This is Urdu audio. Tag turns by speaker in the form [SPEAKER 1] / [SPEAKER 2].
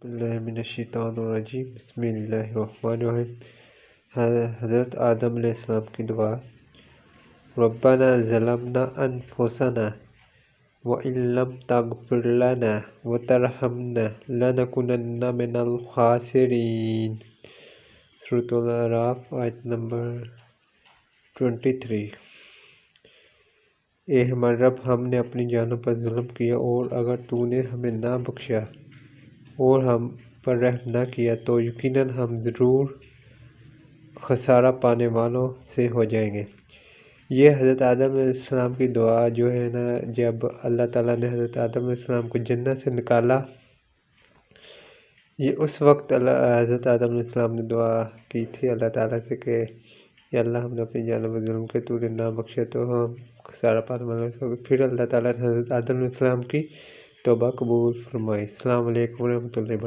[SPEAKER 1] باللہ من الشیطان الرجیم بسم اللہ الرحمن الرحیم۔ حضرت آدم علیہ السلام کی دعا۔ ربنا ظلمنا انفسنا وان لم تغفر لنا وترحمنا لنکونن من الخاسرین۔ سورۃ الاعراف آیت نمبر 23۔ اے ہمارے رب، ہم نے اپنی جانوں پر ظلم کیا، اور اگر تو نے ہمیں نہ بخشا اور ہم پر رحم نہ کیا تو یقیناً ہم ضرور خسارہ پانے والوں سے ہو جائیں گے۔ یہ حضرت آدم علیہ السلام کی دعا جو ہے نا، جب اللہ تعالیٰ نے حضرت آدم علیہ السلام کو جنت سے نکالا، یہ اس وقت حضرت آدم علیہ السلام نے دعا کی تھی اللہ تعالیٰ سے کہ یا اللہ، ہم نے اپنی جانوں پر ظلم کیا، تو نے نہ بخشا تو ہم خسارہ پانے والوں سے ہو گئے۔ پھر اللہ تعالیٰ نے حضرت آدم علیہ السلام کی توبہ قبول فرمائی۔ السلام علیکم ورحمۃ اللہ وبرکاتہ۔